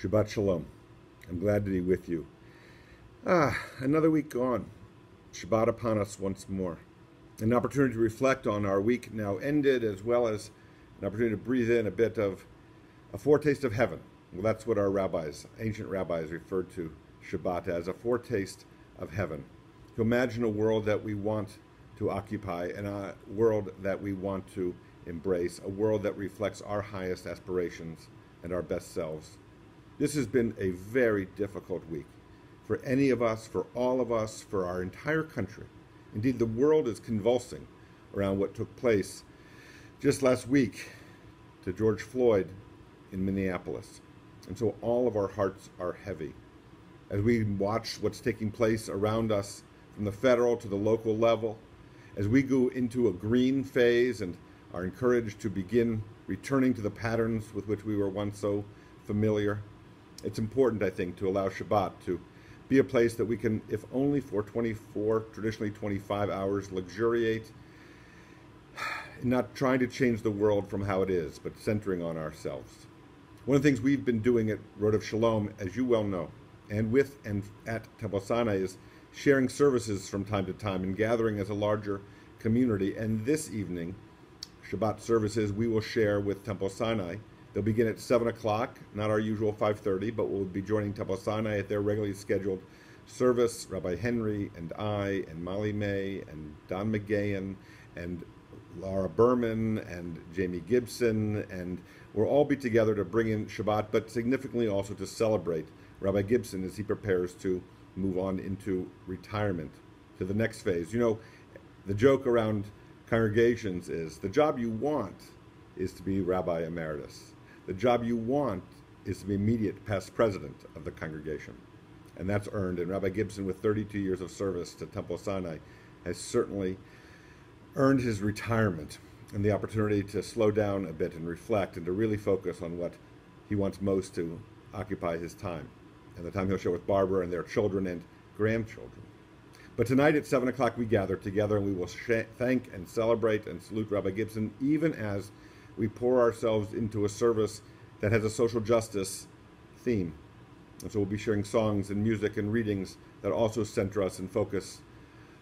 Shabbat Shalom. I'm glad to be with you. Another week gone. Shabbat upon us once more. An opportunity to reflect on our week now ended, as well as an opportunity to breathe in a bit of a foretaste of heaven. Well, that's what our rabbis, ancient rabbis, referred to Shabbat as, a foretaste of heaven. To imagine a world that we want to occupy and a world that we want to embrace, a world that reflects our highest aspirations and our best selves. This has been a very difficult week for any of us, for all of us, for our entire country. Indeed, the world is convulsing around what took place just last week to George Floyd in Minneapolis. And so all of our hearts are heavy as we watch what's taking place around us from the federal to the local level, as we go into a green phase and are encouraged to begin returning to the patterns with which we were once so familiar. It's important, I think, to allow Shabbat to be a place that we can, if only for 24, traditionally 25 hours, luxuriate, not trying to change the world from how it is, but centering on ourselves. One of the things we've been doing at Road of Shalom, as you well know, and with and at Temple Sinai, is sharing services from time to time and gathering as a larger community. And this evening, Shabbat services we will share with Temple Sinai. They'll begin at 7 o'clock, not our usual 5:30, but we'll be joining Temple Sinai at their regularly scheduled service. Rabbi Henry and I and Molly May and Don McGahan and Laura Berman and Jamie Gibson, and we'll all be together to bring in Shabbat, but significantly also to celebrate Rabbi Gibson as he prepares to move on into retirement, to the next phase. You know, the joke around congregations is the job you want is to be Rabbi Emeritus. The job you want is to be immediate past president of the congregation. And that's earned. And Rabbi Gibson, with 32 years of service to Temple Sinai, has certainly earned his retirement and the opportunity to slow down a bit and reflect and to really focus on what he wants most to occupy his time, and the time he'll share with Barbara and their children and grandchildren. But tonight at 7 o'clock we gather together and we will thank and celebrate and salute Rabbi Gibson, even as we pour ourselves into a service that has a social justice theme. And so we'll be sharing songs and music and readings that also center us and focus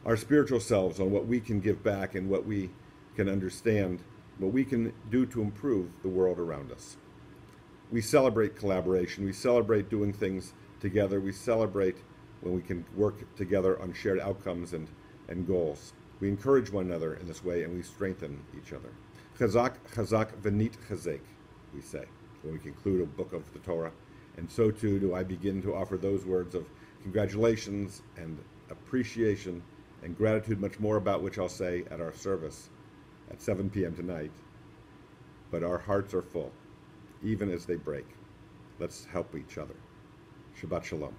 our spiritual selves on what we can give back and what we can understand, what we can do to improve the world around us. We celebrate collaboration. We celebrate doing things together. We celebrate when we can work together on shared outcomes and goals. We encourage one another in this way, and we strengthen each other. Chazak, chazak, v'nit chazek, we say, when we conclude a book of the Torah. And so too do I begin to offer those words of congratulations and appreciation and gratitude, much more about which I'll say at our service at 7 p.m. tonight. But our hearts are full, even as they break. Let's help each other. Shabbat Shalom.